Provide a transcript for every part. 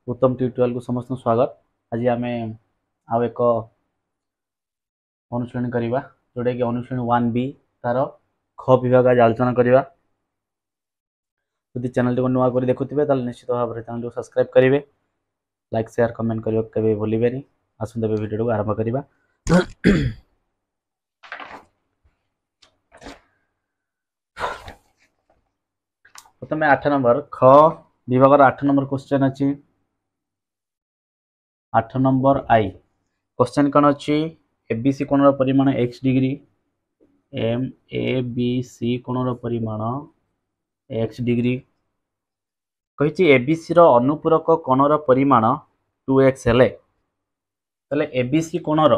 उत्तम ट्यूटोरियल को समस्त स्वागत। आज आम आउ एक अनुशीलन करवा जोटा कि अनुशीलन 1B तार ख विभाग आज आलोचना करवा। यदि चैनल टी नुआ कर देखुवे निश्चित भाव में चैनल को सब्सक्राइब करेंगे, लाइक शेयर कमेंट करने के भूलें। आसते वीडियो को आरंभ करवा। प्रथम 8 नंबर ख विभाग 8 नंबर क्वेश्चन अच्छी 8 नंबर आई क्वेश्चन कौन अच्छी एबीसी कोणर परिमाण x डिग्री एम ए बी सी कोणर परिमाण x डिग्री कही एबीसी रो अनुपूरक कोणर परिमाण 2x हेले तले एबीसी कोणर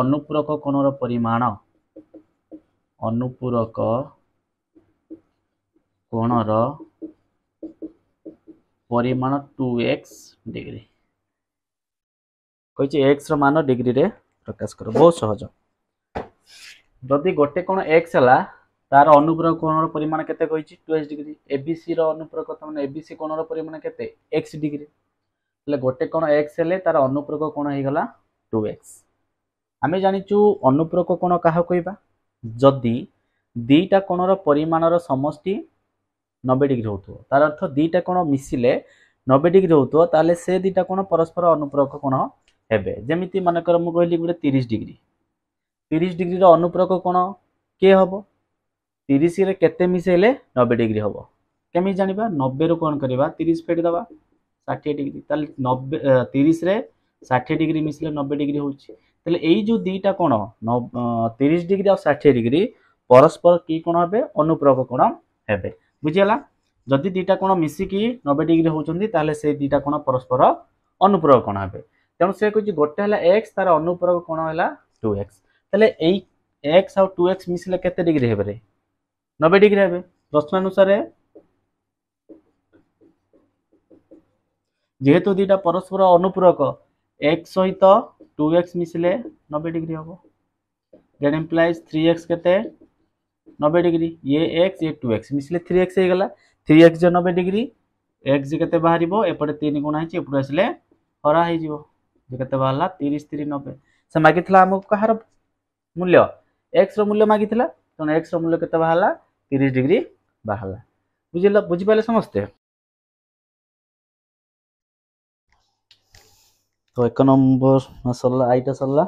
अनुपूरक कोणर परिमाण अनुपूरक कोणर परिमाण 2x डिग्री कही x मान डिग्री रे प्रकाश कर। बहुत सहज। जदि गोटे कोण x है तार अनुपूरक कोणर परिमाण केते कही 2x डिग्री एबीसी रो अनुपूरक माने एबीसी कोणर परिमाण केते x डिग्री ले गोटे कोण x हेले तार अनुपूरक कोण हे गला 2x। आमे जानिचु अनुपूरक कोण काहा कहबा जदि दीटा कोणर परिमाणर समष्टि 90 डिग्री होतो तार अर्थ दीटा कोण मिसिले 90 डिग्री होतो ताले से दीटा कोण परस्पर अनुपूरक कोण हेबे। जेमिति मानकर मु कहली गुटे 30 डिग्री रो अनुपूरक कोण के हबो 30 रे केते मिसेले 90 डिग्री हबो केमि जानिबा 90 रो कोन करबा 30 फेड दबा 60 डिग्री ताले 90 30 रे 60 डिग्री मिसले 90 डिग्री होउची ताले एई जो दीटा कोण 30 डिग्री और 60 डिग्री परस्पर की कोण हेबे अनुपूरक कोण हेबे। बुझियला जदि दीटा कोण मिसिकी 90 डिग्री होउचंदी ताले से दीटा कोण परस्पर अनुपूरक कोण हेबे। तेणु से कहछि गोटे हला x तार अनुपूरक कोण हला 2x ताले एई x और 2x मिसले केते डिग्री हेबे रे 90 डिग्री हेबे। प्रश्न अनुसार जेहेतु दीटा परस्पर अनुपूरक x सहित 2x मिसले 90 डिग्री हबो दैट इंप्लाइज 3x केते 90 डिग्री ये x ये 2x मिसले 3x हे गला 3x जो 90 डिग्री x केते बाहरिबो एपटे 3 गुणा हिची एपटे आसले हरा हे जिवो जे केते बाहला 30 3 90 से मागितला हमको कहार मूल्य x रो मूल्य मागितला तो x रो मूल्य केते बाहला 30 डिग्री बाहला। बुझिला बुझि पाले समझते। तो 1 नंबर सरला आईटा सरला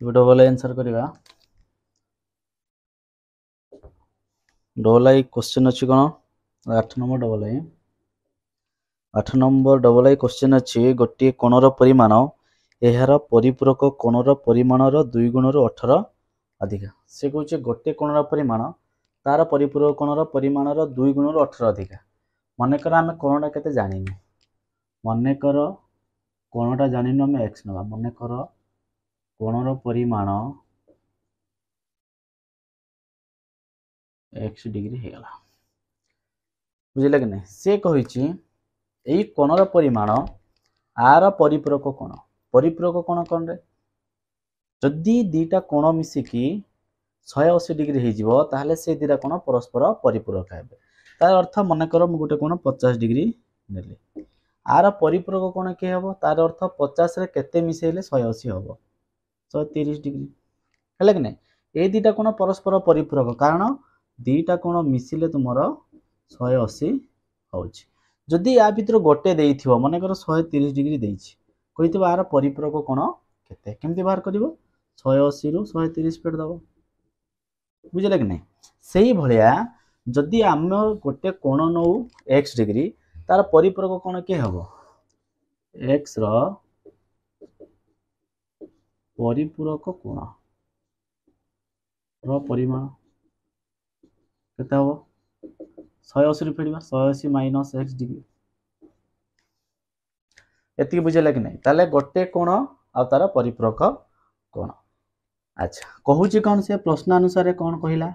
डबल आंसर करवा। डबल आई क्वेश्चन अच्छी कौन 8 नंबर डबल आई 8 नंबर डबल आई क्वेश्चन अच्छी गोटे कोणर परिमाण यार परिपूरक कोणर परिमाणर 2 गुणर 18 अधिका से कहूँ गोटे कोणर परिमाण तार परिपूरक कोणर परिमाणर 2 गुणर 18 अधिका। मनकर आम कोणटा केते जानिनु मनकर कोणटा जानिनु आम x नवा मनकर कोणर परिमाण x डिग्री हे गला बुझिले कि नहीं से कहिछि एई कोणर परिमाण आर परिपूरक कोण रे जदि दीटा कोण मिसिकी 180 डिग्री हे जिवो ताहले से दीटा कोण परस्पर परिपूरक हेबे। तार अर्थ मनकर मु गुटे कोण 50 डिग्री नेली आर परिपूरक कोण के हबो तार अर्थ 50 रे केते मिसेले 180 हबो 130 डिग्री हेले कि नहीं ए दीटा कोण परस्पर परिपूरक कारण दीटा कोण मिसिले तुमर 180 होउची। जदि या भितर गोटे देइथिबो मनकर 130 डिग्री देइछि कहितबा आर परिपूरक कोण केते केमति बाहर करिवो 180 रु 130 फेड दबो। बुझले कि नहीं सेही भलिया जदि हम गोटे कोण नौ x डिग्री तार परिपूरक कोण के हबो x रो परिपूरक कोण रो परिमाण केते हबो 180 फेडवा 180 माइनस x डिग्री एति बुझले कि नहीं ताले गोटे कोण आ तार परिपूरक कोण। अच्छा कहूची कौन से प्रश्न अनुसार कौन कहिला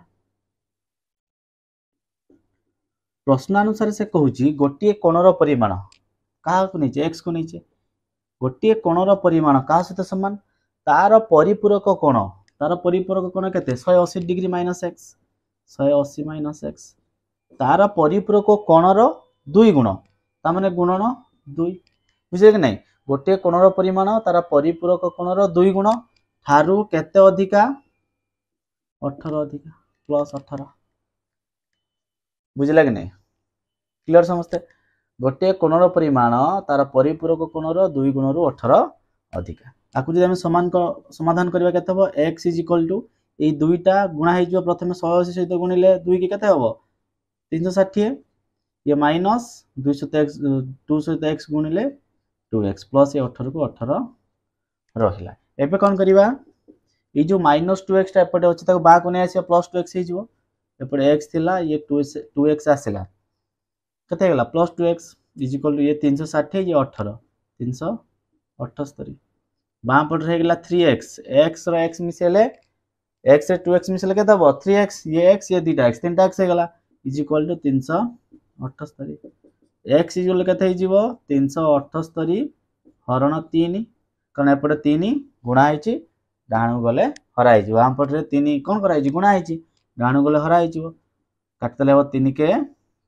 प्रश्न अनुसार से कहूची गोटे कोणर परिमाण कहा को नीचे x को नीचे गोटे कोणर परिमाण कहा सहित समान तार परिपूरक कोण केते 180 degree minus x 180 minus x तार परिपूरक कोणर 2 गुण तार गुणन 2 बुझे कि नहीं गोटे कोणर परिमाण तार परिपूरक कोणर 2 गुण ठारू केते अधिका 18 अधिका प्लस 18 बुझिला कि नहीं क्लियर समस्ते गोटे कोणर परिमाण तार परिपूरक कोणर 2 गुण रु 18 अधिका आपको जब समाधान करवा केते हो x इज इक्वल टू ये दुईटा गुणा हो प्रथम 180 सहित गुणिले 2 की केते हो 360 ये माइनस 2 सहित x गुणिले 2x प्लस ये 18 को 18 रहिला एबे कोन करबा ये जो माइनस 2x टा एपटे अछि ताको बा कोने आसी प्लस 2x हे जिवो एपटे x थिला ये 2x आसिला केते गेला plus 2x is equal to ये 360 ये 18 378 बाम पट रह गेला 3x x रो x मिसेले x रे 2x मिसेले केते हो 3x ये दीटा x तीनटा x हे गेला is equal to 378 x is equal केते हे जिवो 378 हरण 3 कारण एपटे 3 गुणा हेची डाणु गले हरा हेची बाम पट रे 3 कोन करा हेची गुणा हेची डाणु गले हरा हेची काटतले हो 3 के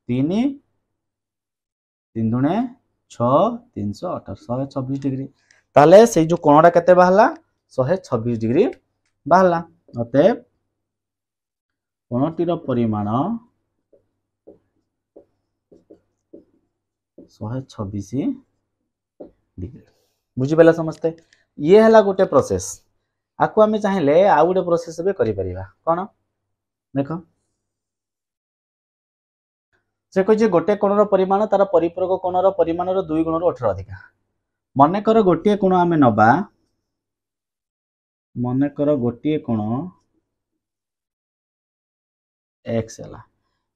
3 3 दुणे 6 318 126 डिग्री ताले से जो कोणटा केते बाहला 126 डिग्री बाहला अतएव कोणटीर परिमाण 126 डिग्री बुझी पेला समझते ये हला गोटे प्रोसेस आकु आमे चाहिले आ गोटे प्रोसेस बे करि परिबा कोन देखो से कह गोटे कोणर परिमाण तार परिपूरक कोणर परिमाण 2 गुण 18 अधिका मन कर गोटे कोण आमे नबा मन कर गोटे कोण x हला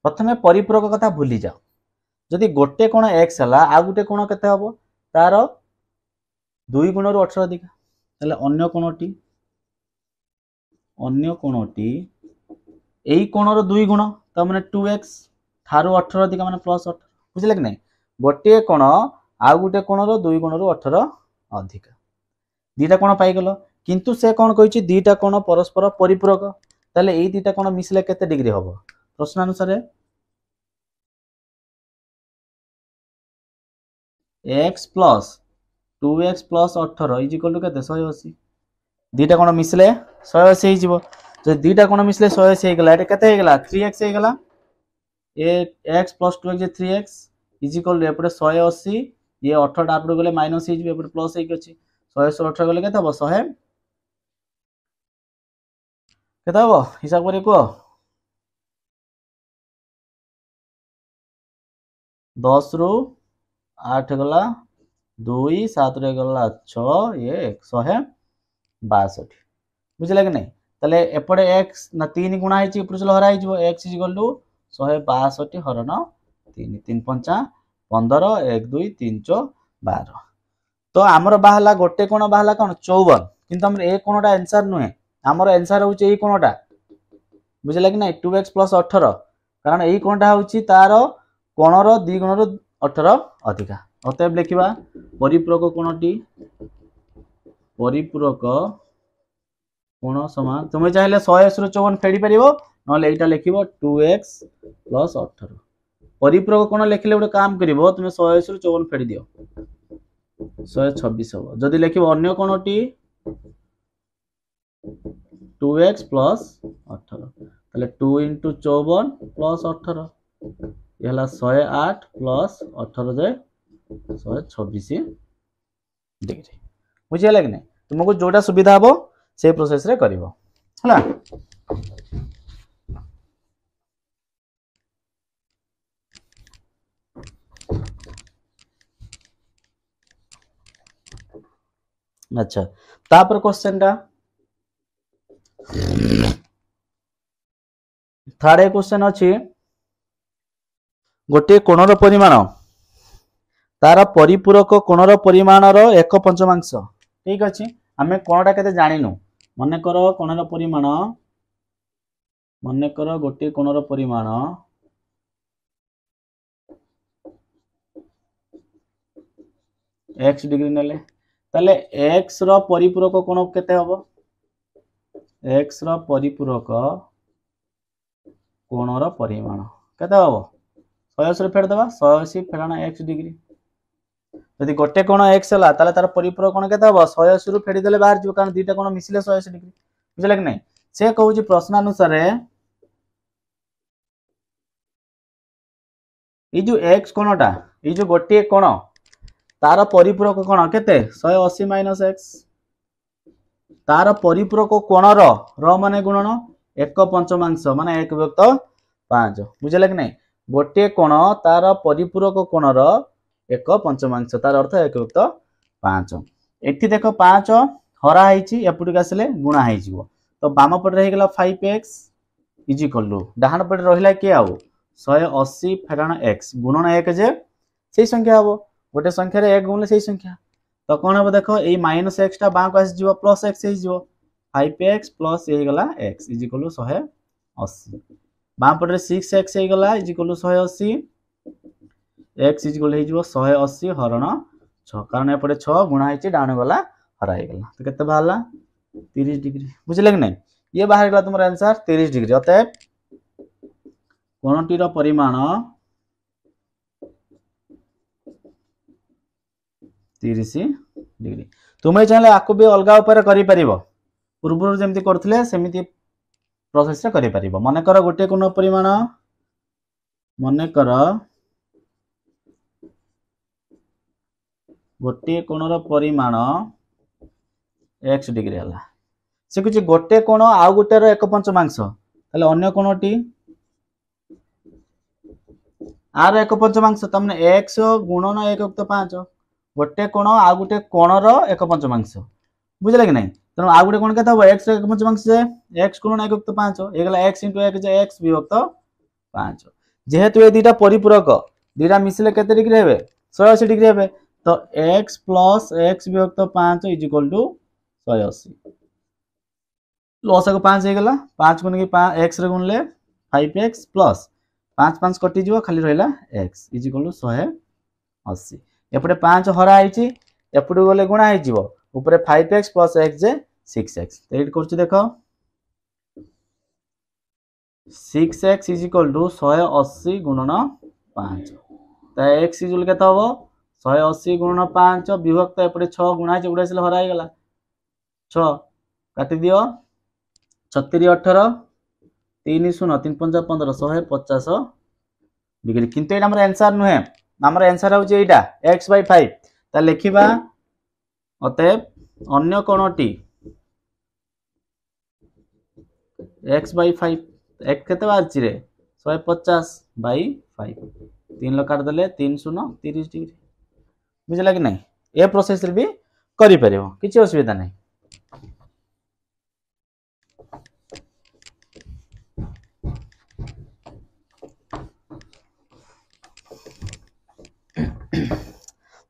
प्रथमे परिपूरक कथा भूली जाओ जदि गोटे कोण x हला आ गोटे कोण केते हबो तार 2 गुण 18 अधिका ताले अन्य कोणटी एई कोणर 2 गुण त माने 2x थारु 18 अधिका माने प्लस 18 बुझले कि नहीं गोटे कोण आ गोटे कोणर 2 गुण 18 अधिका दीटा कोण पाई गलो किंतु से कोण कहिछि दीटा कोण परस्पर परिपूरक ताले एई दीटा कोण मिसले केते डिग्री हबो प्रश्न अनुसार x plus 2x plus 18 is equal to केते 180 दीटा कोण मिसले 180 हे जिवो जे दीटा कोण मिसले 180 हे गेला एटा केते हे गेला 3x हे गेला ए x प्लस 2x जे 3x इज इक्वल टू एपटे 180 ये 18 आपड़ गले माइनस हे जिवो एपटे प्लस हे अछि 100 18 गले केते हबो 100 केते हबो हिसाब करी को 10 रु 8 गला 2 7 रे गला 6 ये 162 बुझले कि नहीं तले एपटे x ना 3 गुणा हेची ऊपर चलो हरा हेजिवो x इज इक्वल टू 162 हरण 3 3 5 15 1 2 3 4 12 तो आमर बाहला गोटे कोण बाहला कोन 54 किंतु हमर ए कोणटा आंसर नुहे आमर आंसर होची ए कोणटा बुझले कि नहीं 2x प्लस 18 कारण ए कोणटा होची तार कोणर 2 गुणर 18 अधिका अतएव लिखिबा परिपूरक कोणटी परिपूरक कोण समान तुम चाहिले 180 रु 54 फेडी परिबो नले एटा लिखिबो 2x प्लस 18 परिपूरक कोण लिखिले गोटे काम करिवो तुम 180 रु 54 फेडी दियो 126 हो जदि लिखिबो अन्य कोणटी 2x प्लस 18 ताले 2 * 54 प्लस 18 ये हला 108 प्लस 18 जे 126 डिग्री बुझियला कि नहीं तुमको जोटा सुविधा हबो से प्रोसेस रे करिवो हला अच्छा तापर क्वेश्चन टा थर्ड क्वेश्चन अछि गोटे कोणर परिमाण तार परिपूरक कोणर परिमाणर 1/5 ठीक अछि हमें कोणटा केते जानिनु मने करो कोणर परिमाण मने करो गोटे कोणर परिमाण x डिग्री नेले ताले x रो परिपूरक कोण केते हबो x रो परिपूरक कोणर परिमाण केते हबो 180 फेड़ दबा 180 फेड़ाण x डिग्री यदि गोटे कोण x है ताले तार परिपूरक कोण केते हबो 180 रु फेड़ी देले बाहर जो कारण दीटा कोण मिसिले 180 डिग्री बुझले कि नहीं से कहूची प्रश्न अनुसार ये जो x कोणटा ये जो गोटे कोण तार परिपूरक कोण केते 180 माइनस x तार परिपूरक कोणर र माने गुणन 1 पंचमांश माने 1 विभक्त 5 बुझले कि नहीं गोटे कोण तार परिपूरक कोणर 1 पंचमांश तार अर्थ 1 विभक्त 5 एठी देखो 5 हरा हैची एपुटिक आसले गुणा है तो बाम पटे रही गला 5x इज इक्वल टू डाहाण पटे रहिला के आउ 180 फेराण x गुणन 1 जे सेही संख्या हबो गोटे संख्या रे 1 गुणले सेही संख्या तो कोन हबो देखो एई माइनस x टा बाम को आसी जिवो प्लस x हे जिवो 5x प्लस हे गला x इज इक्वल टू 180 बाम पटे 6x हे गला is equal to 180 x is equal हो 180 हरण 6 कारण एपटे 6 गुणा है डाण गला हरा है गला तो केते बाहरला 30 डिग्री बुझले कि नहीं ये बाहर गला तुमर आंसर 30 डिग्री अतएव कोणटीर परिमाण 30 डिग्री तुमे चाहे आको भी अलगा ऊपर करि परिबो पूर्व जेमति करथिले सेमिति प्रोसेस रे करि परिबो माने कर गोटे कोण परिमाण माने कर गोटे कोणर परिमाण x डिग्री हला से कुछ गोटे कोण आउ गोटे रो 1 पंचमांश ताले अन्य कोणटी आर 1 पंचमांश तमने x गुणन 1 युक्त 5 गोटे कोण आउ गोटे कोणर 1 पंचमांश बुझले कि नहीं तनो आउ गोटे कोण केता हो x 1 पंचमांश से x गुणन 1 युक्त 5 एगला x * 1 जे x विभक्त 5 जेहेतु ए दीटा परिपूरक दीटा मिसले केते डिग्री हेबे 180 डिग्री हेबे तो x प्लस x विभक्त 5 इज इक्वल टू 180 लॉस को 5 हे गला 5 गुण के x रे गुणले 5x प्लस 5 5 कटि जिवो खाली रहला x इज इक्वल टू 180 एपटे 5 हरा आइची एपटे गले गुणा आइ जिवो ऊपर 5x प्लस x जे 6x एड करछु देखो 6x इज इक्वल टू 180 गुणन 5 त x इज इक्वल केता हबो 180 गुणन 5 विभक्त एपटे 6 गुणा जे उडाइसले हरा आइ गला 6 काटि दियो 36 18 3 0 3 5 15 150 डिग्री किंतु एटा हमर आंसर नुहे हमर आंसर हो जे एटा x / 5 त लिखिबा अतएव अन्य कोणटी x / 5 x केते बारची रे 150 / 5 3 ल काट देले 3 0 30 डिग्री बुझला कि नहीं ए प्रोसेस रे भी करि परिबो किछि असुविधा नहीं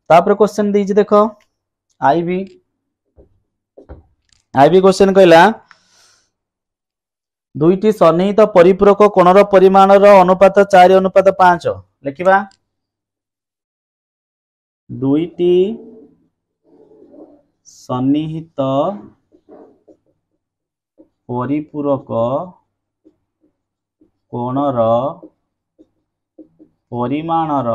तापर क्वेश्चन दीजिए देखो आईबी क्वेश्चन कहला दुईटी सन्निहित परिपूरक कोणर परिमाणर अनुपात 4:5 लिखिबा दुईटी सन्निहित परिपूरक कोणर परिमाणर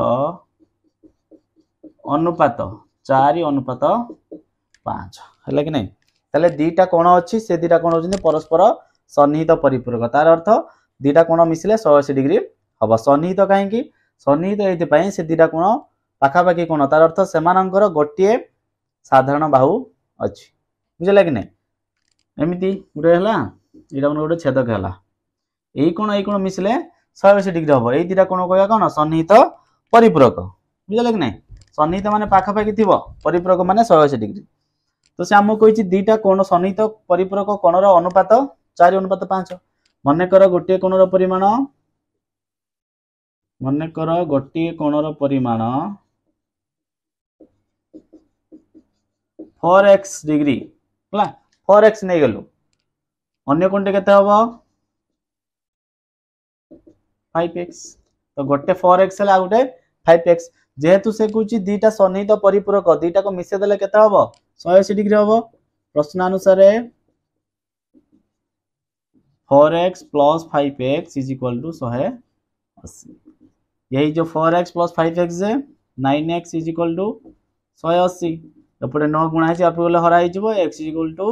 अनुपात 4:5 है कि नहीं ताले दीटा कोण अच्छी से दीटा कोण होचंदी परस्पर सन्निहित परिपूरक तार अर्थ दीटा कोण मिसिले 180 डिग्री हबो सन्निहित काहे कि सन्निहित एति पई से दीटा कोण पाखापाखी कोण तार अर्थ सेमानंकर गोटिए साधारण बाहु अछि बुझला कि नहीं एमिति गुडे हला एटा गोटे छेदक हला एई कोण मिसिले 180 डिग्री हबो एई दीटा कोण कहया कोन सन्निहित परिपूरक बुझला कि नहीं सन्निहित माने पाखापाखी थिबो परिपूरक माने 180 डिग्री तो से हमको कहिछि दीटा कोण सन्निहित परिपूरक कोणर अनुपात 4:5 मने कर गोटे कोणर परिमाण मने कर गोटे कोणर परिमाण 4x डिग्री हला 4x नै गेलु अन्य कोणटे केते हबो 5x तो गोटे 4x हला गोटे 5x जेहेतु से कुछ दीटा सन्निहित परिपूरक दीटा को मिसे देले केते हबो 180 डिग्री हबो प्रश्न अनुसार 4x + 5x = 180 यही जो 4x प्लस 5x जे 9x इज इक्वल टू 180 एपटे 9 गुणा है आप बोले हरा हो x इज इक्वल टू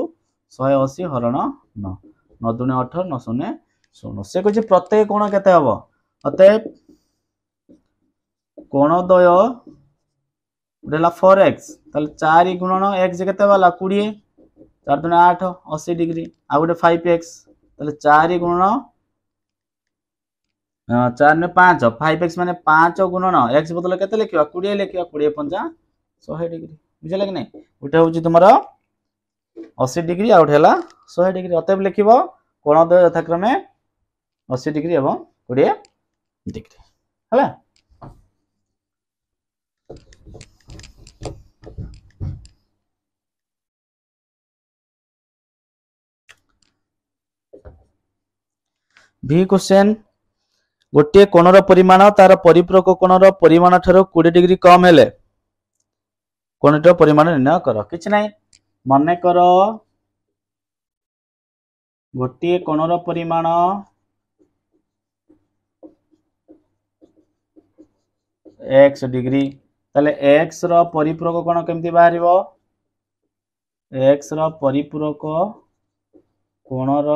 180 हरण 9 9 दुने 18 9 शून्य 16 से कुछ प्रत्येक कोण केते हबो अतएव कोण द्वय उडेला 4x ताले 4 गुणन x केते वाला 20 4 दुने 8 80 डिग्री आ गोटे 5x ताले 4 गुणन 4 में 5 5x माने 5 गुणन x बदल केते लिखिबा 20 लिखिबा 20 पंजा 100 डिग्री बुझले कि नहीं उठे होची तुमरा 80 डिग्री आ उठेला 100 डिग्री अतएव लिखिबो कोण द्वय यथाक्रमे 80 डिग्री एवं 20 डिग्री हला भी क्वेश्चन गोटे कोणर परिमाण तार परिपूरक कोणर परिमाण ठारो 20 डिग्री कम हेले कोणटर परिमाण निर्णय कर किछ नाही मने कर गोटे कोणर परिमाण x डिग्री ताले x रो परिपूरक कोण केमती बाहरिबो x रो परिपूरक कोणर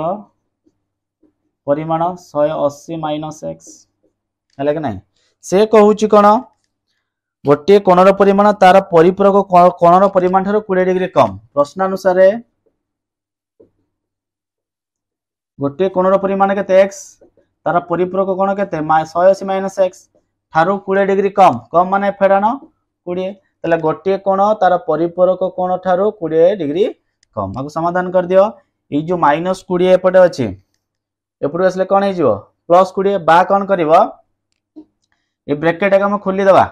परिमाण 180 माइनस x है कि नहीं से कहूची कोण गोटे कोणर परिमाण तार परिपूरक कोणर परिमाण ठारो 20 डिग्री कम प्रश्नानुसार गोटे कोणर परिमाण केते x तार परिपूरक कोण केते 180 माइनस x ठारो 20 डिग्री कम कम माने फेडाण 20 तले गोटे कोण तार परिपूरक कोण ठारो 20 डिग्री कम आको समाधान कर दियो ए जो -20 एपटे अछि एपटे असले कोन हे जिवो +20 बा कोन करबो ए ब्रैकेट हम खोली दबा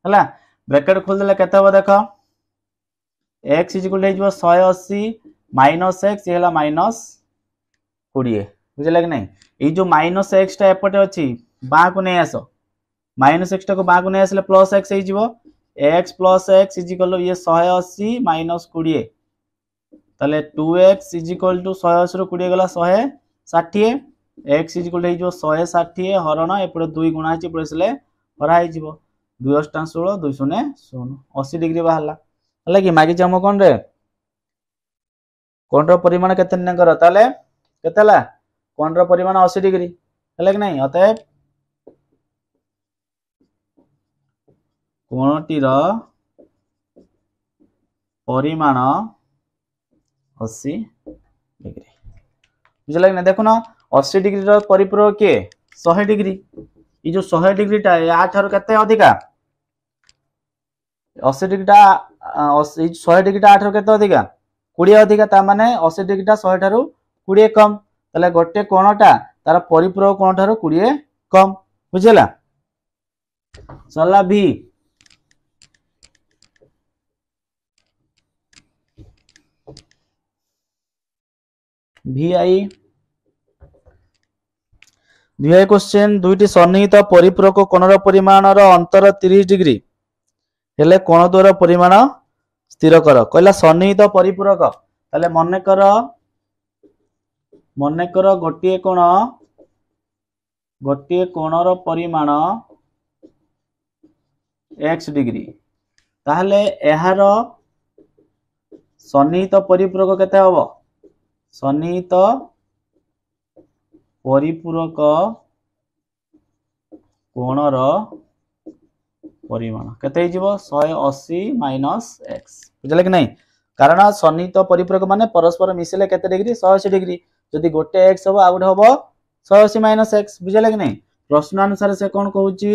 हला ब्रैकेट खोल देले केते हो देखो x इज इक्वल हे जिवो 180 माइनस x हेला -20 बुझले कि नहीं ए जो -x टा एपटे अछि बा को नै आसो -x टा को बा को नै आसले +x हे जिवो x + x इज इक्वल ये 180 -20 तले 2x इज इक्वल टू 180 रो 20 गला 160 x इज इक्वल हे जो 160 हरण एपटे 2 गुणा है एपटे सले हरा है जिवो 2 8 16 2 0 0 80 डिग्री बाहरला हला कि मागी जम कोन रे कोन रो परिमाण केते न कर ताले केतेला कोन रो परिमाण 80 डिग्री हला कि नहीं अतएव कोणटी रो परिमाण 80 डिग्री बुझला कि नहीं देखो ना 80 डिग्री रो परिपूरक के 100 डिग्री ये जो 100 डिग्री टा या ठारो केते अधिका 80 डिग्री टा 100 डिग्री टा 8 ठारो केते अधिका 20 अधिका ता माने 80 डिग्री टा 100 ठारो 20 कम तले गोटे कोणटा तार परिपूरक कोण ठारो 20 कम बुझला चला भी VI VI क्वेश्चन दुईटी सन्निहित परिपूरक कोणर परिमाणर अंतर 30 डिग्री हेले कोण द्वारा परिमाण स्थिर कर कहला सन्निहित परिपूरक ताले मने कर गोटे कोणर परिमाण x डिग्री ताहले एहार सन्निहित परिपूरक केते हबो सन्निहित परिपूरक कोणर परिमाण केते हिजिवो 180 माइनस x बुझले कि नहीं कारण सन्निहित परिपूरक माने परस्पर मिसिले केते डिग्री 180 डिग्री जदि गोटे x हबो आ गोटे हबो 180 माइनस x बुझले कि नहीं प्रश्न अनुसार से कोन कहूची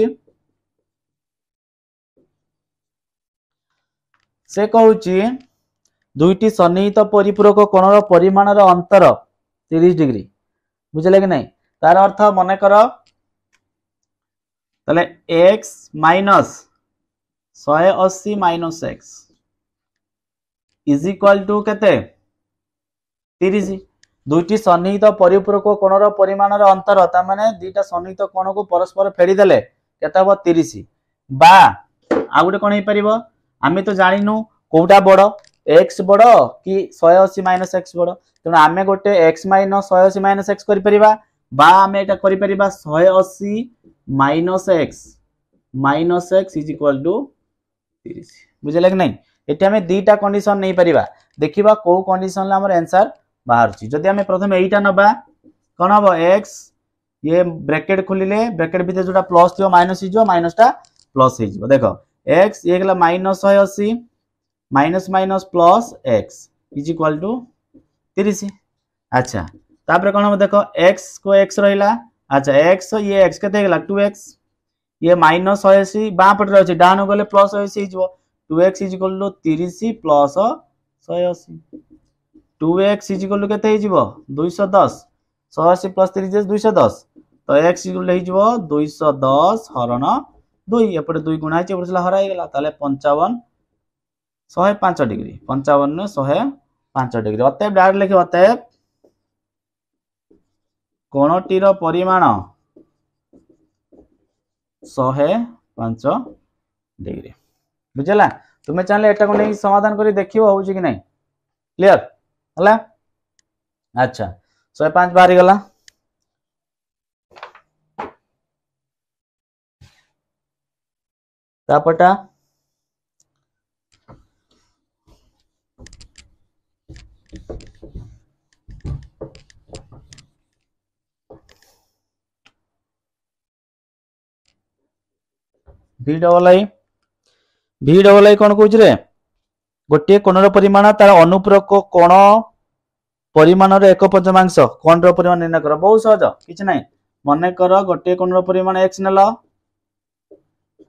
से कहूची दुईटी सन्निहित परिपूरक कोणर परिमाणर अंतर 30 डिग्री बुझले कि नहीं तार अर्थ मने कर तले x minus 180 minus x is equal to केते 30 दुईटी सन्निहित परिपूरक कोणर परिमाणर अंतर ता माने दुईटा सन्निहित कोण को परस्पर फेडी देले केते हबो 30 बा आ गुटे कोन हे परिबो आमे तो जानिनु कोउटा बड़ x बड़ कि 180 माइनस x बड़ तेणु आमे गोटे x माइनस 180 माइनस x करि परिबा बा आमे एटा करि परिबा 180 minus x minus x is equal to 30 बुझे कि नहीं एटी आम दीटा कंडीशन नहीं पारिबा देखिबा को कंडीशन ला हमर आंसर बाहर छी जदी हमें प्रथम एटा नबा कोन हबो x ये ब्रैकेट खोलिले ब्रैकेट भीतर जोटा प्लस थियो माइनस हिजो माइनसटा प्लस हिजो देखो x ये गला minus 180 minus minus plus x is equal to 30 अच्छा तापर कोन हबो देखो x को x रहिला अच्छा x ये x केते गला 2x ये माइनस 180 बाँ पटे रही डाण गले प्लस 180 हो 2x is equal to 30 plus 180 2x is equal to केते हिजो 210 180 प्लस 30 210 तो x इक्वल हिजो 210 हरण 2 एपटे 2 गुणा है एपटे हराई गला ताले 55 105 डिग्री 55 ने 105 डिग्री अतएव डायरेक्ट लिखे अतएव कोणटीर परिमाण 105 डिग्री बुझला तुम्हें चाहे एटा को नहीं समाधान करी देखियो होउची कि नहीं क्लियर हला अच्छा 105 बाहरी गला तापटा v डबल आई कौन कौच रे गोटे कोणर परिमाण तार अनुपूरक कोण परिमाण एक पंचमांश कोण परिमाण निर्णय कर बहुत सहज किछ नहीं मन कर गोटे कोणर परिमाण x नेल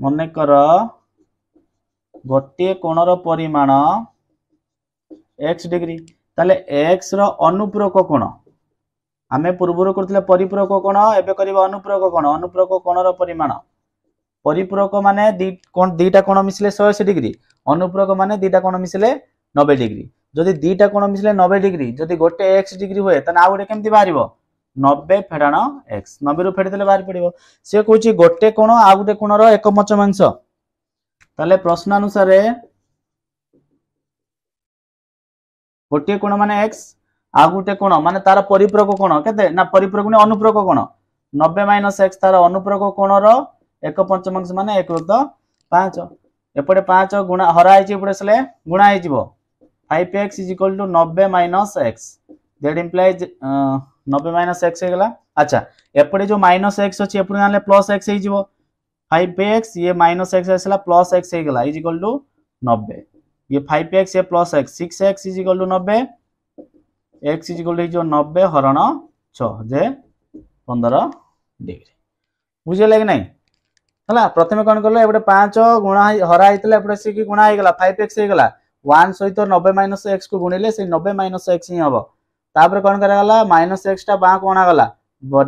मन कर गोटे कोणर परिमाण x डिग्री ताले x रो अनुपूरक कोण आमे पूर्वरो करथिले परिपूरक कोण एबे करबा अनुपूरक कोणर परिमाण परिपूरक माने दीटा कोण मिसले 180 डिग्री अनुपूरक माने दीटा कोण मिसले 90 डिग्री जदि दीटा कोण मिसले 90 डिग्री जदि गोटे x डिग्री हुए तने आ गोटे केमति बाहरिबो 90 फेडाण x 90 रु फेडी देले बाहर पड़िबो से कहूची गोटे कोण आ गोटे कोणर एक पंचमांश ताले प्रश्न अनुसार गोटे कोण माने x आ गोटे कोण माने तार परिपूरक कोण केते ना परिपूरक ने अनुपूरक कोण 90 माइनस x तार अनुपूरक कोणर एक पंचमांश माने 1/5 एपटे 5 गुणा हरा आइछि एपटे सले गुणा आइजिवो 5x is equal to 90 minus x that implies 90 minus x हेगला अच्छा एपटे जो माइनस x अछि एपटे आले प्लस x हेजिवो 5x ये माइनस x आसला प्लस x हेगला इज इक्वल टू 90 ये 5x ये plus x 6x is equal to 90 x is equal to 90 हरण 6 जे 15 डिग्री बुझिले कि नहीं हला प्रथमे कोन करले एबडे 5 गुणा हरा आइतले एबडे से की गुणा आइगला 5x हेगला 1 सहित 90 माइनस x को गुणिले से 90 माइनस x ही हबो तापर कोन करा गला माइनस x टा बा कोना गला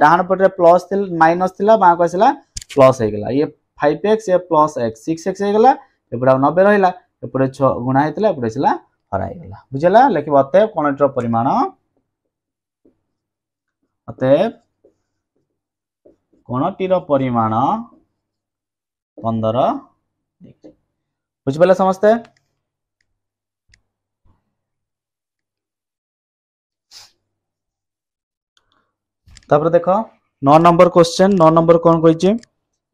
डाहन पटे प्लस थिल माइनस थिला बा को आसला प्लस हेगला ये 5x ये प्लस x 6x हेगला एबडा 90 रहिला एपडे 6 गुणा आइतले एपडे सिला हरा आइगला बुझला लेकिन अतएव कोणटर परिमाण अतएव कोणटीर परिमाण 15 डिग्री बुझ पाले समझते तापर देखो 9 नंबर क्वेश्चन 9 नंबर कोन कहिछि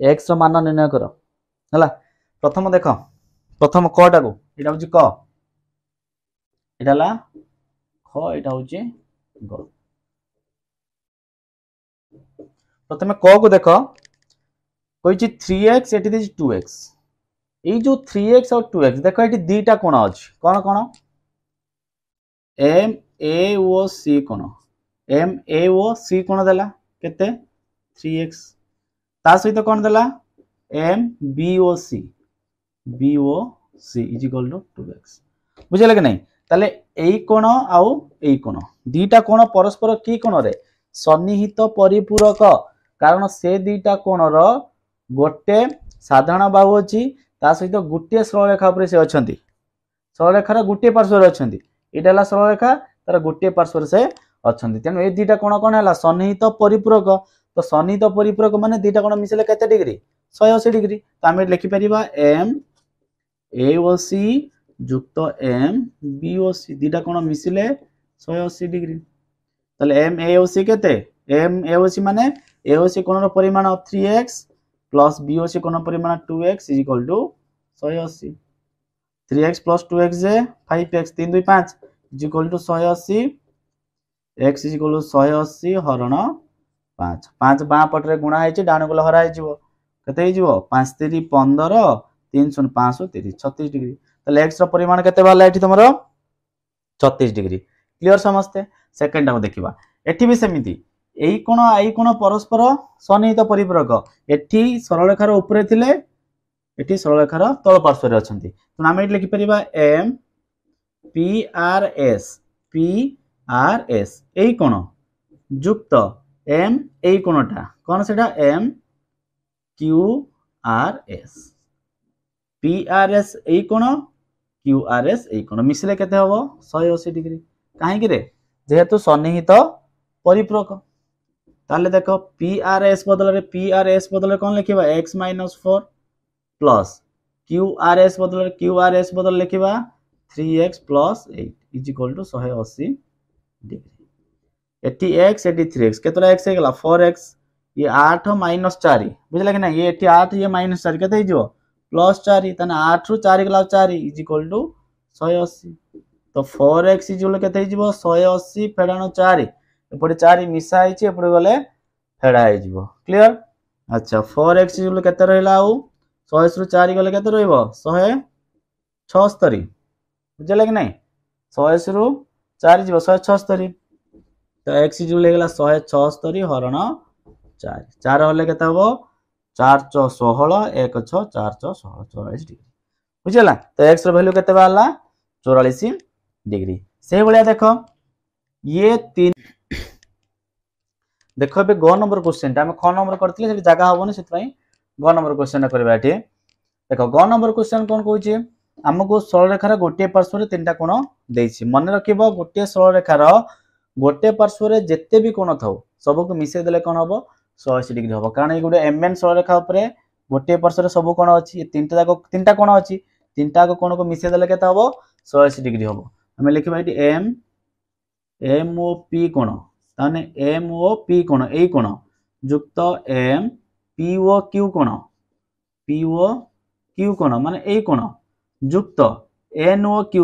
x रो मान निर्णय करो हला प्रथम देखो प्रथम क टाको एटा होछि क एटा ला ख एटा होछि ग प्रथम क को देखो कहिछि 3x एटी दिस 2x ए जो 3x और 2x देखो एटी दीटा कोण अछि कोन कोन m a o c कोण m a o c कोण देला केते 3x ता सहित कोण देला m b o c is equal to 2x बुझले कि नहीं ताले एई कोण आउ एई कोण दीटा कोण परस्पर की कोण रे सन्निहित परिपूरक कारण से दीटा कोण रो गोटे साधारण बाहु अछि ता सहित गुटिए सरलरेखा ऊपर से अछंती सरलरेखार गुटिए पार्श्व रे अछंती एटा ला सरलरेखा तार गुटिए पार्श्व से अछंती तेनु ए दीटा कोण कोण हला सन्निहित परिपूरक तो सन्निहित परिपूरक माने दीटा कोण मिसले केते डिग्री 180 डिग्री तो हम लिखि परिबा m a o c जुक्त m b o c दीटा कोण मिसले 180 डिग्री ताले m a o c केते m a o c माने a o c कोणर परिमाण 3x प्लस BOC कोण परिमाण 2x is equal to 180 3x plus 2x जे 5x 3 2 5 is equal to 180 x is equal to 180 हरण 5 5 बाँ पटरे गुणा है डाण को हरा हो 5 3 15 3 0 5 30 36 डिग्री ताले x रो परिमाण केते बाला एठी तमरो 36 डिग्री क्लियर समस्ते सेकंड को देखिबा एठी भी सेमिति एई कोण परस्पर सन्निहित परिपूरक एठी सरल रेखार ऊपर थिले एठी सरल रेखार तळ पार्श्व रे अछंती तो नाम एठी लिखि परिबा m PRS एई कोण युक्त m एई कोणटा कोन सेटा m QRS PRS एई कोण QRS एई कोण मिसले केते हबो 180 डिग्री काहे कि रे जेहेतु सन्निहित परिपूरक ताले देखो PRS बदल रे कोन लिखिबा x - 4 प्लस QRS बदल लिखिबा 3x + 8 is equal to 180 degree एटी x एटी 3x केतरा x हे गेला 4x ये 8 - 4 बुझला कि ना ये एटी 8 ये -4 केते हे जो +4 तने 8 रु 4 गेला 4 इज इक्वल टू 180 तो 4x इज इक्वल केते हे जिवो 180 फेडानो 4 एपटे 4 मिसा आइछि एपटे गले फेडा आइ जिवो क्लियर अच्छा 4x इज इक्वल केते रहला आ 100 रु 4 गले केते रहइबो 176 बुझला कि नहीं 100 रु 4 जिवो 176 तो x इज इक्वल गेला 176 हरण 4 4 होले केते हबो 4 * 16 1 6 4 * 16 44 डिग्री बुझला तो x रो वैल्यू केते बाला 44 डिग्री से भलिया देखो ये तीन देखो बे ग नंबर क्वेश्चन ता हम ख नंबर करथिले सेठी जगह होबोनी सेति पई ग नंबर क्वेश्चन करबा एठी देखो ग नंबर क्वेश्चन कोन कहूची हमको सरल रेखार गोटे पार्श्व रे तीनटा कोण देछि मन रखिबो गोटे सरल रेखार गोटे पार्श्व रे जेते भी कोण थाउ सब को मिसे देले कोन हबो 180 डिग्री हबो कारण ए गुडे mn सरल रेखा ऊपर गोटे पार्श्व रे सब कोण अछि तीनटा कोण अछि तीनटा कोण को मिसे देले केता हबो 180 डिग्री हबो हम लिखिबा एटी MOP कोण ताने MOP कोण एई कोण युक्त POQ कोण माने एई कोण युक्त NOQ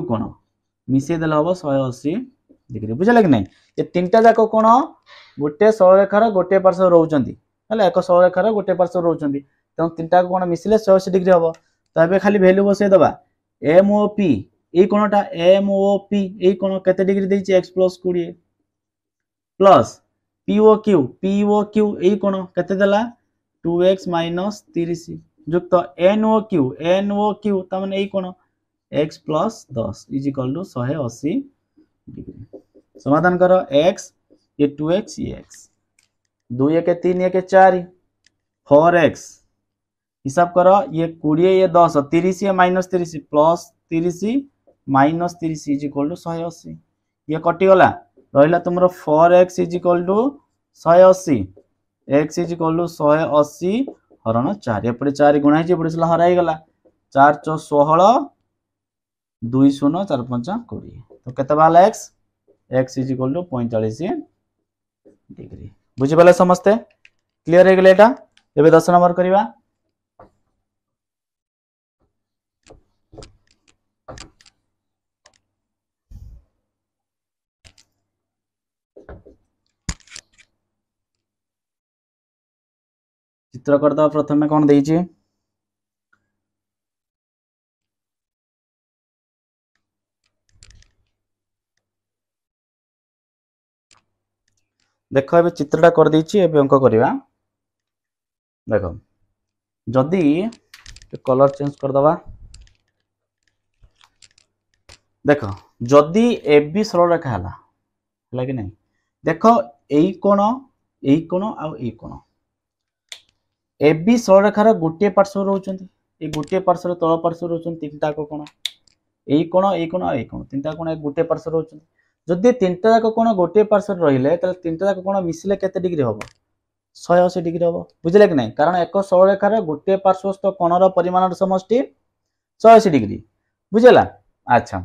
कोण मिसे देला हबो 180 डिग्री बुझला कि नहीं ये तीनटा जाको कोण गोटे सरल रेखार गोटे पार्श्व रहउचंती हला एक सरल रेखार गोटे पार्श्व रहउचंती त तीनटा कोण मिसले 180 डिग्री हबो त एबे खाली वैल्यू बसे दबा MOP ए कोणटा MOP ए कोण केते डिग्री देछि x + 20 प्लस POQ ए कोण केते देला 2x - 30 युक्त NOQ त माने ए कोण x + 10 is equal to 180 degree समाधान करो x ये 2x ये x 2 1 3 1 4 4x हिसाब करो ये 20 ये 10 30 ये -30 प्लस 30 -30 इज इक्वल टू 180 ये कटि गला रहला तुमरो 4x is equal to 180 x is equal to 180 हरण 4 एपटे 4 गुणा है एपटे सला हराई गला 4 * 16 2 0 4 5 20 तो केते बाला x is equal to 45 degree बुझि पाले समस्ते क्लियर हे गेले एटा एबे 10 नंबर करिवा चित्र करदा प्रथमे कोन देइछि देखो ए चित्रटा कर देइछि ए अंक करबा देखो जदी कलर चेंज कर दबा देखो जदी AB सरल रेखा हला कि नहीं देखो एई कोण आ एई कोण AB सरल रेखार गोटे पार्श्व रहउचंती ए गोटे पार्श्व तळ पार्श्व रहउचंती तीनटा कोण एई कोण आ एई कोण तीनटा कोण गोटे पार्श्व रहउचंती जदी तीनटा जाक कोण गोटे पार्श्व रहिले त तीनटा जाक कोण मिसले केते डिग्री हबो 180 डिग्री हबो बुझले कि नहीं कारण एक सरल रेखार गोटे पार्श्वस्थ कोणर परिमाणर समष्टि 180 डिग्री बुझला अच्छा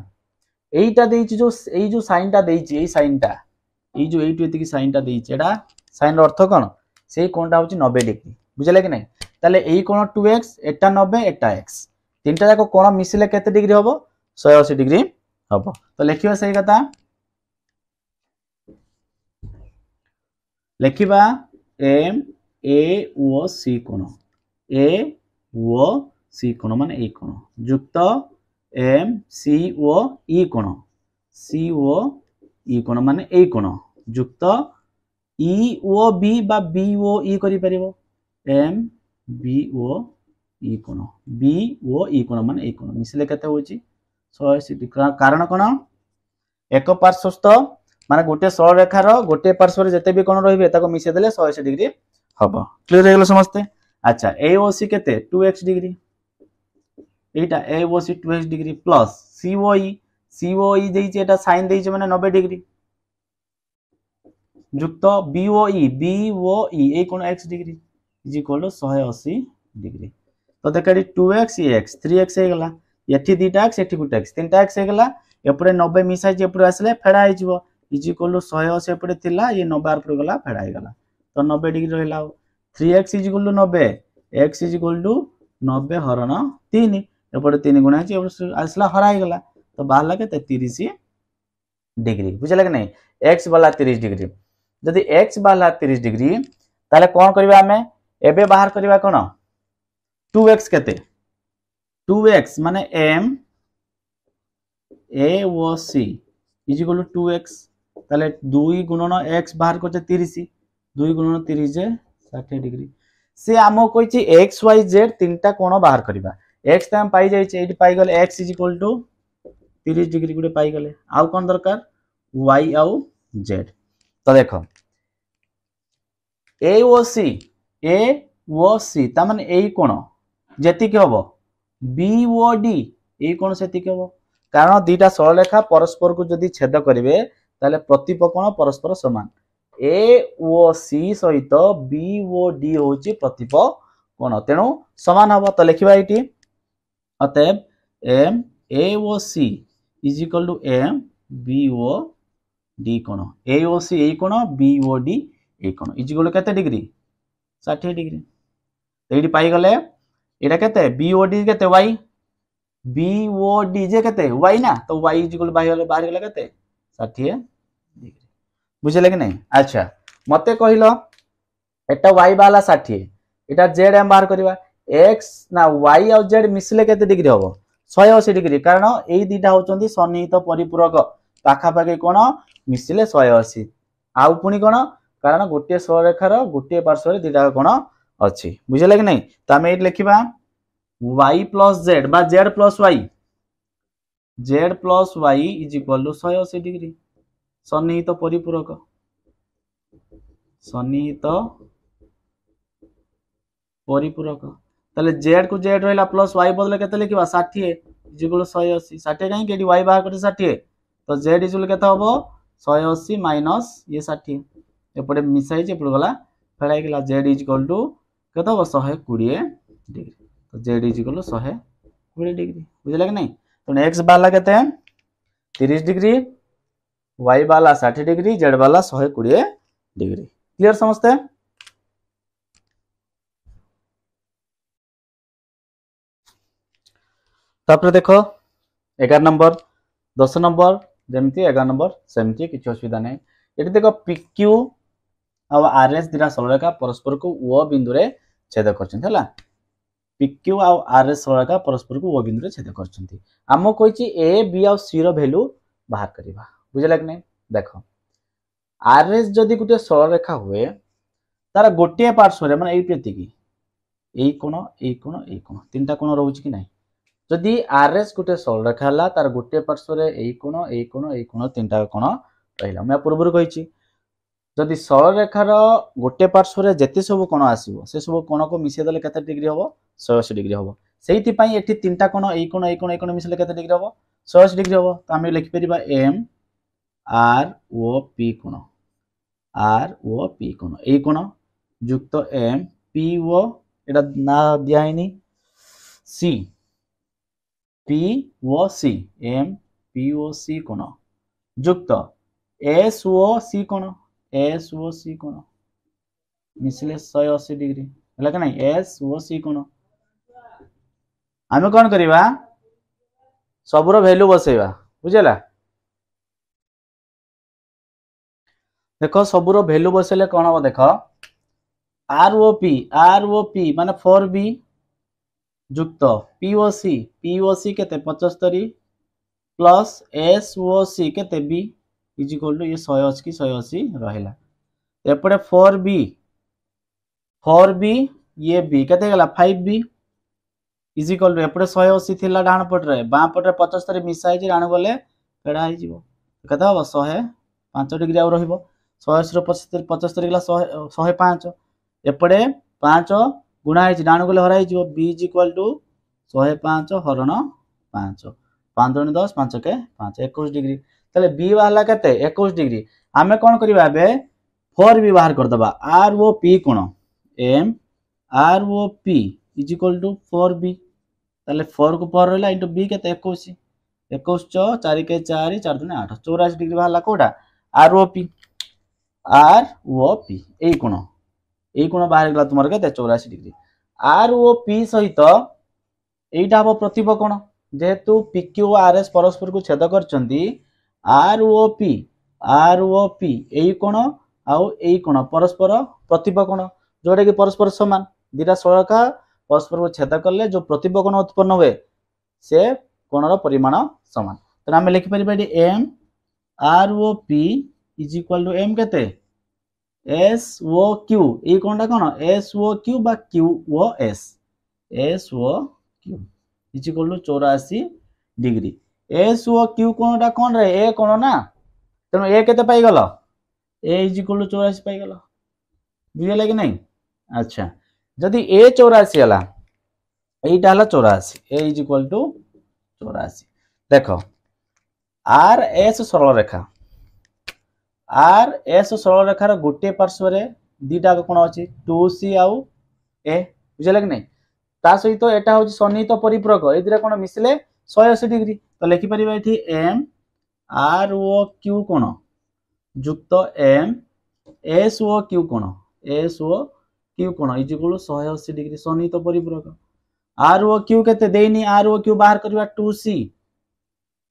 एईटा देइछि जो साइनटा देइछि एई साइनटा एई जो एइटु एतिकी साइनटा देइछि एडा साइन अर्थ कोन सेही कोणटा होची 90 डिग्री बुझले कि नहीं ताले एई कोण 2x एटा 90 एटा x तीनटा जाको कोण मिसिले केते डिग्री हबो 180 डिग्री हबो तो लिखिबा सही कथा लिखिबा एम ए ओ सी कोण ए ओ सी कोण माने ए कोण युक्त एम सी ओ ई कोण सी ओ ई कोण माने ए कोण युक्त ई ओ बी बा बी ओ ई करि परिबो एम बी ओ ई कोण बी ओ ई कोण माने ए कोण मिसले केते होची 180 डिग्री कारण कोन एक पार्श्वस्थ माने गोटे सरल रेखार गोटे पार्श्व जेते भी कोण रहिबे ताको मिसे देले 180 डिग्री हबो क्लियर हेगलो समझते अच्छा ए ओ सी केते 2x डिग्री एटा ए ओ सी 2x डिग्री प्लस सी ओ ई देइचे एटा साइन देइचे माने 90 डिग्री युक्त बी ओ ई ए कोण x degree is equal to 180 degree तो देखा 2x x 3x हे गला एठी दीटा x एठी गुटा x तीनटा x हे गला एपडे 90 मिसाइ जे एपडे आसले फेडा हे जिवो इज इक्वल टू 180 एपडे थिला ये 90 आर पर गला फेडा हे गला तो 90 डिग्री रहला 3x is equal to 90 x is equal to 90 हरण 3 एपडे 3 गुणा जे आसला हरा हे गला तो बाहला के 30 डिग्री बुझले कि नहीं x वाला 30 डिग्री जदि x वाला 30 डिग्री ताले कोन करबा हमें एबे बाहर करबा कोन 2x केते 2x माने m a o c is equal to 2x ताले 2 गुणन x बाहर करते 30 2 गुणन 30 जे 60 डिग्री से आमो कहिछि x y z तीनटा कोण बाहर करबा x त हम पाई जाय छै एठी पाई गले x is equal to 30 degree गुडे पाई गले आउ कोन दरकार y आउ z तो देखो ए ओ सी ता माने एई कोण जेति के हबो बी ओ डी एई कोण सेति के हबो कारण दीटा सरल रेखा परस्पर को जदि छेद करिवे ताले प्रतिप कोण परस्पर समान ए ओ सी सहित बी ओ डी होची प्रतिप कोण तेनु समान हबो तो लिखिबा एटी अतएव M A O C is equal to M B O D कोण ए ओ सी एई कोण बी ओ डी ए कोण इज इक्वल केते डिग्री 60 डिग्री एडी पाई गले एटा केते बी ओ डी केते y बी ओ डी जे केते y ना तो y इज इक्वल बाहर गले केते 60 डिग्री बुझले कि नहीं अच्छा मते कहिलो एटा y वाला 60 एटा z हम बाहर करबा x ना y और z मिसले केते डिग्री होबो 180 डिग्री कारण एई दीटा होचंदी सन्निहित परिपूरक पाखा पाखे कोण मिसले 180 आउ पुनी कोण कारण गोटे सरल रेखार गोटे पार्श्व रे दीटा कोण अछि बुझले कि नहीं त हम एट लिखिबा y plus z बा z plus y is equal to 180 degree सन्निहित परिपूरक ताले z को z रहला प्लस y बदले केते लिखिबा 60 इज इक्वल टू 180 60 काहे केडी y बाहर करते 60 तो z इज इक्वल केते हबो 180 माइनस ये 60 एपटे मिसाई जे एपटे गला फेडाई गेला z इज इक्वल टू केते हबो 120 डिग्री तो z is equal to 120 degree बुझला कि नहीं तो x वाला केते 30 डिग्री y वाला 60 डिग्री z वाला 120 डिग्री क्लियर समझते हैं तापर देखो 11 नंबर 10 नंबर जेमती 11 नंबर सेमती किछ असुविधा नहीं एटी देखो pq आ rs दिरा सरलरेखा परस्पर को o बिंदु रे छेद करछन हला pq आ rs सरलरेखा परस्पर को o बिंदु रे छेद करछन हमो कहिछि a b आ c रो वैल्यू बाहर करबा बुझला कि नहीं देखो rs जदी गुटे सरलरेखा हुए तार गोटे पार्श्व रे माने एई प्रतिकी एई कोण तीनटा कोण रहउछि कि नहीं जदि rs गुटे सरलरेखा हला तार गोटे पार्श्व रे एई कोण तीनटा कोण रहिला मैं पूर्वरु कहिछि जदि सरलरेखार गोटे पार्श्व रे जेते सब कोण आसीबो से सब कोण को मिसे देले केते डिग्री हबो 180 डिग्री हबो सेहिति पई एठी तीनटा कोण एई कोण मिसले केते डिग्री हबो 180 डिग्री हबो तो हम लिखि परिबा m r o p कोण एई कोण युक्त m p o एटा ना दिया हैनी c p o c m p o c कोण युक्त s o c कोण मिसिले 180 डिग्री है कि नहीं एस ओ सी कोण आम कौन करवा सबुर भैल्यू बसैवा बुझेगा देख सबुर भैल्यू बसैले कौन हम देख आर ओ पी माने 4b जुक्त पी ओ सी केते 75 प्लस एस ओ सी केते बी इज इक्वल टू ये 180 की 180 रहिला एपटे 4b ये बी केते गला 5b इज इक्वल टू एपटे 180 थिला डाण पटरे बां पटरे 75 मिसाई जे डाण गले फेडा हो जिवो केते हो 105 डिग्री आ रहिबो 180 रो 75 गला 105 एपटे 5 गुणा है डाण गले हराई जिवो b इज इक्वल टू 105 हरण 5 5 दूनी 10 5 के 5 21 डिग्री तले b बाहला केते 21 डिग्री आमे कोन करबा बे 4b बाहर कर दबा r ओ p कोन m r o p is equal to 4b तले 4 को 4 रहला इनटू b केते 21 21 4 के 4 4 दूनी 8 84 डिग्री बाहला कोडा r o p ए कोन बाहर गला तुमर केते 84 डिग्री आर ओ पी सहित एटा हम प्रतिब कोण जेहेतु PQ आर एस परस्पर को छेद करचंती आर ओ पी एई कोण आउ एई कोण परस्पर प्रतिब कोण जोटा कि परस्पर समान दिटा सड़का परस्पर को छेद करले जो प्रतिब कोण उत्पन्न हुए से कोणर परिमाण समान तो आम लिखि परिबा M R O P is equal to M केते एस ओ क्यू ये कोणटा कोण एस ओ क्यू बा Q O S Q is equal to 84 degree S O Q कोणटा कोण रे ए कोण ना तेणु ए केते पाई गलो ए इज इक्वल टू 84 पाई गलो बुझिला कि नहीं अच्छा जदि ए 84 हला एटा हला 84 ए इज इक्वल टू 84 देखो आर एस सरल रेखा आर एस सरल रेखार गोटे पार्श्व रे दीटा कोण अछि 2c आउ ए बुझले कि नहीं ता सहित एटा होछि सन्निहित परिपूरक ए दिरा कोण मिसले 180 डिग्री तो लिखि परिबा एठी एम आर ओ क्यू कोण जुक्त एम एस ओ क्यू कोण इज इक्वल 180 डिग्री सन्निहित परिपूरक आर ओ क्यू केते देनी आर ओ क्यू बाहर करबा 2c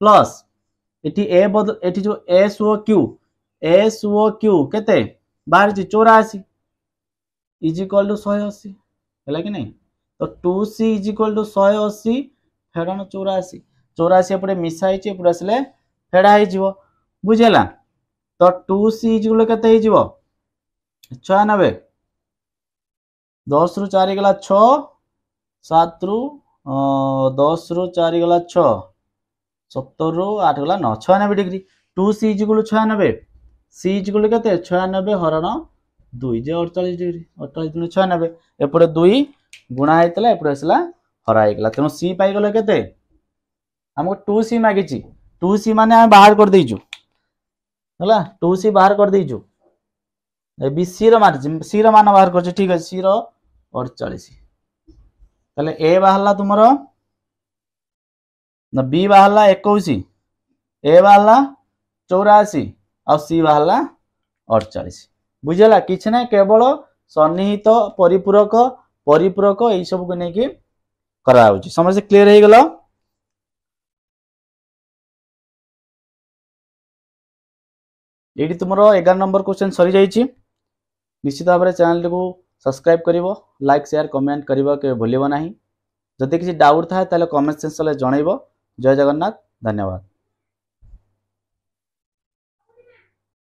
प्लस एठी ए बदल एठी जो एस ओ क्यू केते बाहर 84 इज इक्वल टू 180 है कि नहीं तो 2c इज इक्वल टू 180 फेडन 84 एपटे मिसाई एपटे आसले फेडा हो बुझेला तो 2c इज इक्वल केते हो जिवो 96 10 रु 4 गला 6 7 रु 10 रु 4 गला 6 70 रु 8 गला 9 96 degree 2c is equal 96 c is equal केते 96 हरण 2 जे 48 डिग्री 48 दुनी 96 एपटे 2 गुणा हेतला एपटे आसला हरा हेगला तेनो c पाई गलो केते हमको 2c मागिची 2c माने हम बाहर कर देइजु हला 2c बाहर कर देइजु ए बी c रो मान बाहर करछ ठीक है c रो 48 तले a बाहरला तुमरो ना b बाहरला 21 a बाहरला 84 और सी बाहरला 48 बुझला किछ ना केवल सन्निहित परिपूरक यही सब को लेकिन करा होची समझ क्लियर हो गलो ये तुमरो 11 नंबर क्वेश्चन सरी जाइछि निश्चित भाव चैनल को सब्सक्राइब करिवो लाइक शेयर कमेंट करिवो के भूलिबो नाही जदि किसी डाउट थाए ताले कमेंट सेक्शन रे जणाइबो जय जगन्नाथ धन्यवाद।